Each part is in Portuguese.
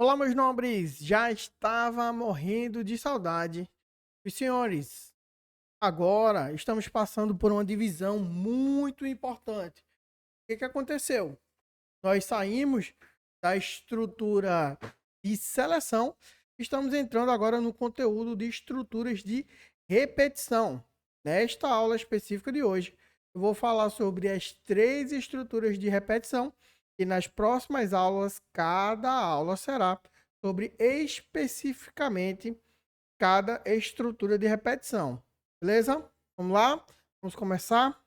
Olá, meus nobres! Já estava morrendo de saudade. E senhores, agora estamos passando por uma divisão muito importante. O que aconteceu? Nós saímos da estrutura de seleção, estamos entrando agora no conteúdo de estruturas de repetição. Nesta aula específica de hoje, eu vou falar sobre as três estruturas de repetição e nas próximas aulas, cada aula será sobre especificamente cada estrutura de repetição. Beleza? Vamos lá? Vamos começar?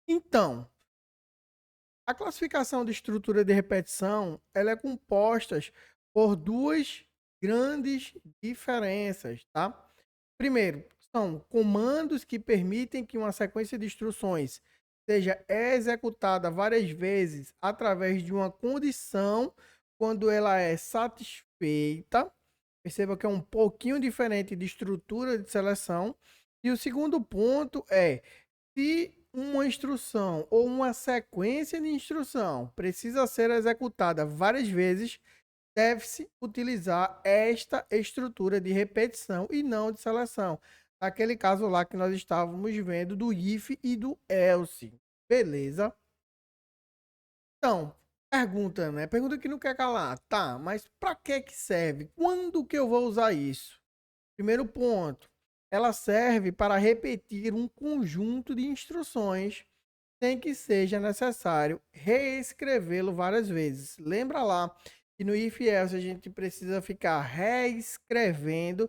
Então, a classificação de estrutura de repetição, ela é composta por duas grandes diferenças, tá? Primeiro, são comandos que permitem que uma sequência de instruções seja executada várias vezes através de uma condição quando ela é satisfeita. Perceba que é um pouquinho diferente de estrutura de seleção. E o segundo ponto é se uma instrução ou uma sequência de instrução precisa ser executada várias vezes, deve-se utilizar esta estrutura de repetição e não de seleção. Aquele caso lá que nós estávamos vendo do if e do else. Beleza? Então, pergunta, né? Pergunta que não quer calar. Tá, mas para que serve? Quando que eu vou usar isso? Primeiro ponto, ela serve para repetir um conjunto de instruções sem que seja necessário reescrevê-lo várias vezes. Lembra lá que no if else a gente precisa ficar reescrevendo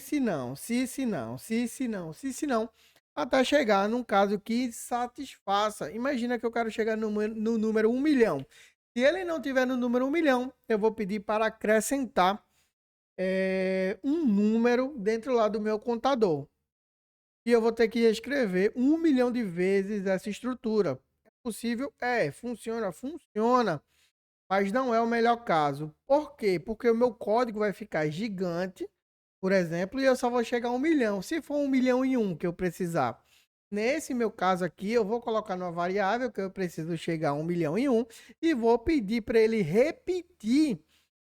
se não, se não, se não, se não, até chegar num caso que satisfaça. Imagina que eu quero chegar no número 1 milhão. Se ele não tiver no número 1 milhão, eu vou pedir para acrescentar um número dentro lá do meu contador. E eu vou ter que escrever 1 milhão de vezes essa estrutura. É possível? É. Funciona? Funciona. Mas não é o melhor caso. Por quê? Porque o meu código vai ficar gigante, por exemplo, e eu só vou chegar a 1 milhão. Se for 1 milhão e 1 que eu precisar. Nesse meu caso aqui, eu vou colocar numa variável que eu preciso chegar a 1 milhão e 1 e vou pedir para ele repetir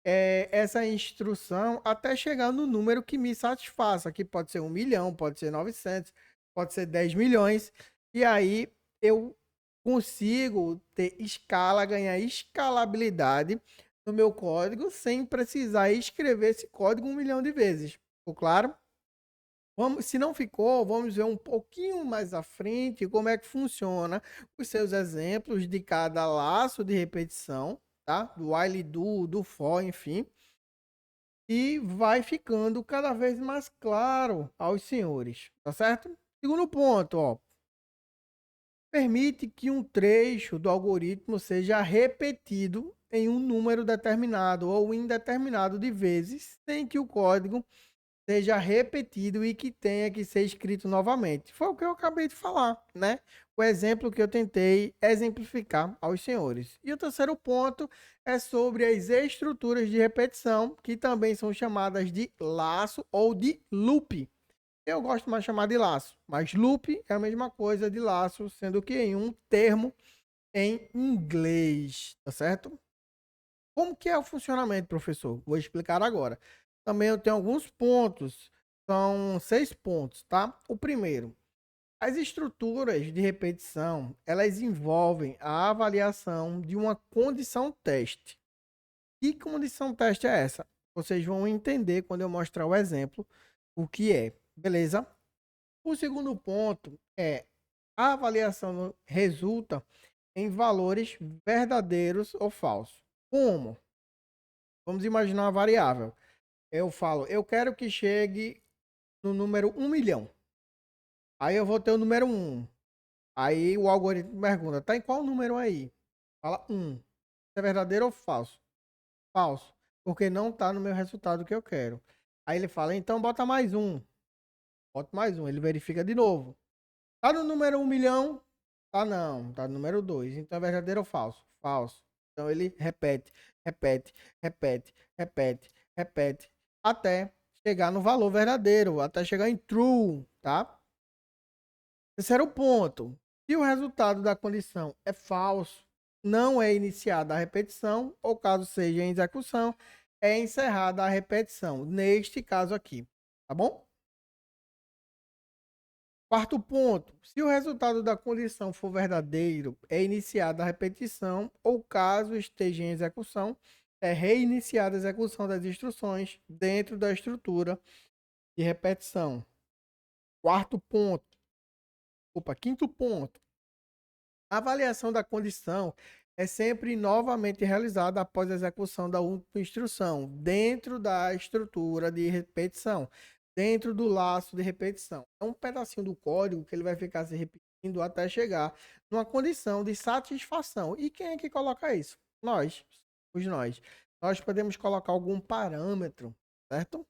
essa instrução até chegar no número que me satisfaça, que pode ser 1 milhão, pode ser 900, pode ser 10 milhões, e aí eu consigo ter escala, ganhar escalabilidade no meu código sem precisar escrever esse código 1 milhão de vezes. Ficou claro? Vamos, se não ficou, vamos ver um pouquinho mais à frente como é que funciona os seus exemplos de cada laço de repetição, tá? Do while do for, enfim. E vai ficando cada vez mais claro aos senhores, tá certo? Segundo ponto, ó, permite que um trecho do algoritmo seja repetido em um número determinado ou indeterminado de vezes, sem que o código seja repetido e que tenha que ser escrito novamente. Foi o que eu acabei de falar, né? O exemplo que eu tentei exemplificar aos senhores. E o terceiro ponto é sobre as estruturas de repetição, que também são chamadas de laço ou de loop. Eu gosto mais de chamar de laço, mas loop é a mesma coisa de laço, sendo que em um termo em inglês, tá certo? Como que é o funcionamento, professor? Vou explicar agora. Também eu tenho alguns pontos, são 6 pontos, tá? O primeiro, as estruturas de repetição, elas envolvem a avaliação de uma condição teste. Que condição teste é essa? Vocês vão entender quando eu mostrar o exemplo o que é, beleza? O segundo ponto é a avaliação resulta em valores verdadeiros ou falsos. Como? Vamos imaginar uma variável. Eu falo, eu quero que chegue no número 1 milhão. Aí eu vou ter o número 1. Aí o algoritmo pergunta, tá em qual número aí? Fala 1. É verdadeiro ou falso? Falso. Porque não tá no meu resultado que eu quero. Aí ele fala, então bota mais um. Bota mais um. Ele verifica de novo. Tá no número 1 milhão? Tá não. Tá no número 2. Então é verdadeiro ou falso? Falso. Então ele repete, repete, repete, repete, repete. Até chegar no valor verdadeiro. Até chegar em true, tá? Terceiro ponto. Se o resultado da condição é falso, não é iniciada a repetição, ou caso seja em execução, é encerrada a repetição, neste caso aqui, tá bom? Quarto ponto, se o resultado da condição for verdadeiro, é iniciada a repetição, ou caso esteja em execução, é reiniciada a execução das instruções dentro da estrutura de repetição. Quinto ponto, a avaliação da condição é sempre novamente realizada após a execução da última instrução, dentro da estrutura de repetição, dentro do laço de repetição. É um pedacinho do código que ele vai ficar se repetindo até chegar numa condição de satisfação. E quem é que coloca isso? Nós. Nós podemos colocar algum parâmetro, certo?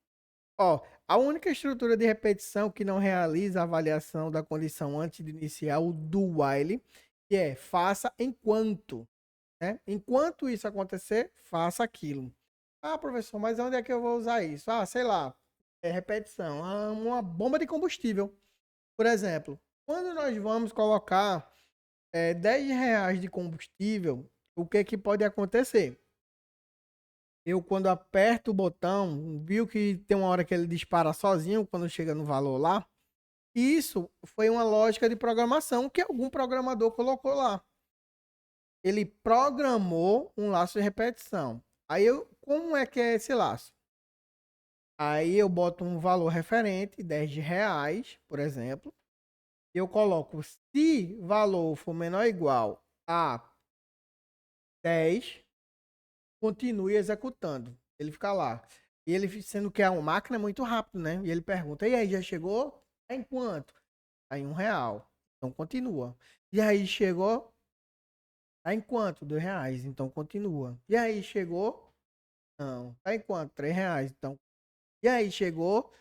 Ó, a única estrutura de repetição que não realiza a avaliação da condição antes de iniciar o do while, que é faça enquanto, né? Enquanto isso acontecer, faça aquilo. Ah, professor, mas onde é que eu vou usar isso? Ah, sei lá, é repetição. Ah, uma bomba de combustível, por exemplo. Quando nós vamos colocar R$ 10 de combustível, o que que pode acontecer? Eu, quando aperto o botão, viu que tem uma hora que ele dispara sozinho quando chega no valor lá? Isso foi uma lógica de programação que algum programador colocou lá. Ele programou um laço de repetição. Como é que é esse laço? Aí eu boto um valor referente, R$ 10, por exemplo. Eu coloco, se valor for menor ou igual a 10, continue executando. Ele fica lá. E ele, sendo que é uma máquina, é muito rápido, né? E ele pergunta, e aí, já chegou? Tá em quanto? Tá em R$ 1. Então, continua. E aí, chegou? Tá em quanto? R$ 2. Então, continua. E aí, chegou? Não. Tá em quanto? R$ 3. Então, e aí, chegou?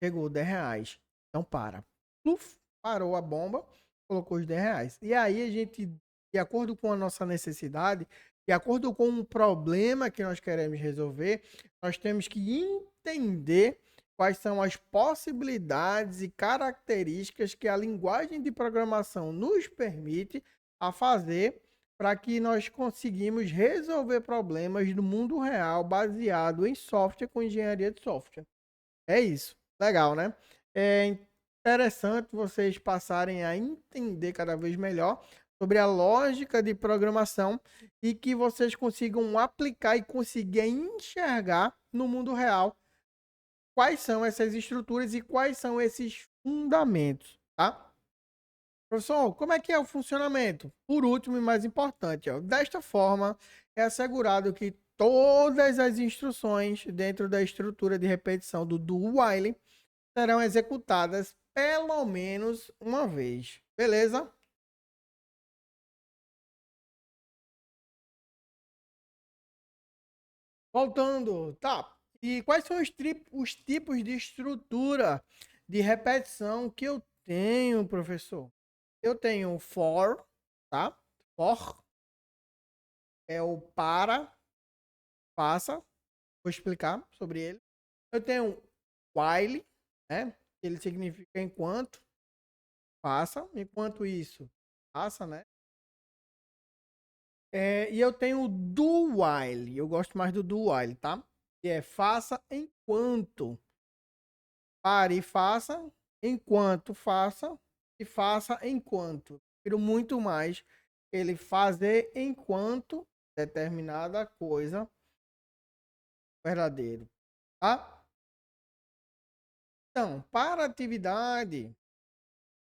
Chegou R$ 10. Então, para. Pluf, parou a bomba, colocou os R$ 10. E aí, a gente, de acordo com a nossa necessidade, de acordo com um problema que nós queremos resolver, nós temos que entender quais são as possibilidades e características que a linguagem de programação nos permite a fazer para que nós conseguimos resolver problemas no mundo real baseado em software com engenharia de software. É isso. Legal, né? É interessante vocês passarem a entender cada vez melhor sobre a lógica de programação e que vocês consigam aplicar e conseguir enxergar no mundo real quais são essas estruturas e quais são esses fundamentos, tá? Professor, como é que é o funcionamento? Por último e mais importante, ó, desta forma é assegurado que todas as instruções dentro da estrutura de repetição do while serão executadas pelo menos uma vez. Beleza? Voltando, tá. E quais são os tipos de estrutura de repetição que eu tenho, professor? Eu tenho for, tá? For é o para, faça. Vou explicar sobre ele. Eu tenho while, né? Ele significa enquanto, faça. Enquanto isso, faça, né? E eu tenho o do while. Eu gosto mais do while, tá? Que é faça enquanto. Pare e faça. Enquanto faça. E faça enquanto. Prefiro muito mais ele fazer enquanto determinada coisa verdadeiro, tá? Então, para atividade,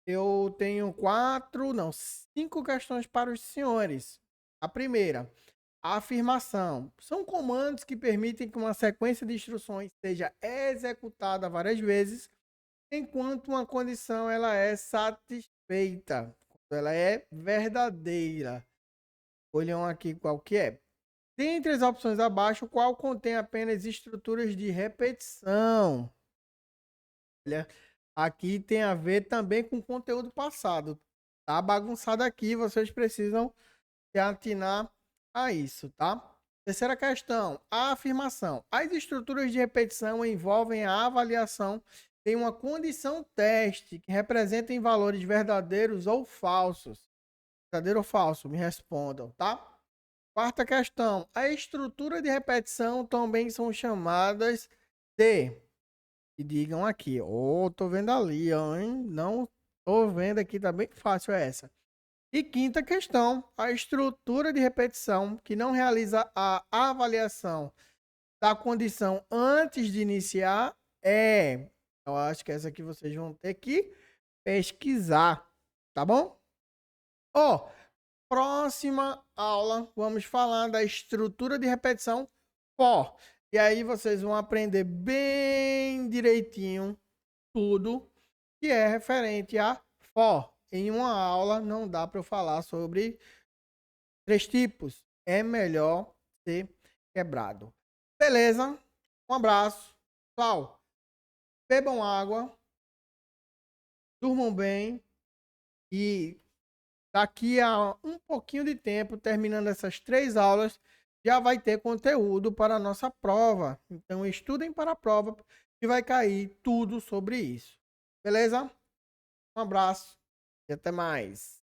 eu tenho cinco questões para os senhores. A primeira, a afirmação. São comandos que permitem que uma sequência de instruções seja executada várias vezes, enquanto uma condição ela é satisfeita, ela é verdadeira. Olham aqui qual que é. Dentre as opções abaixo, qual contém apenas estruturas de repetição? Olha, aqui tem a ver também com conteúdo passado. Tá bagunçado aqui, vocês precisam se atinar a isso, tá? Terceira questão, a afirmação. As estruturas de repetição envolvem a avaliação de uma condição teste que representem valores verdadeiros ou falsos. Verdadeiro ou falso? Me respondam, tá? Quarta questão. A estrutura de repetição também são chamadas de... E digam aqui. Tô vendo ali, ó, hein? Não tô vendo aqui, tá bem fácil essa. E quinta questão. A estrutura de repetição que não realiza a avaliação da condição antes de iniciar é... Eu acho que essa aqui vocês vão ter que pesquisar, tá bom? Ó, próxima aula, vamos falar da estrutura de repetição for. E aí vocês vão aprender bem direitinho tudo que é referente a for. Em uma aula não dá para eu falar sobre 3 tipos. É melhor ser quebrado. Beleza? Um abraço. Pessoal, bebam água, durmam bem e daqui a um pouquinho de tempo, terminando essas 3 aulas, já vai ter conteúdo para a nossa prova. Então, estudem para a prova que vai cair tudo sobre isso. Beleza? Um abraço e até mais.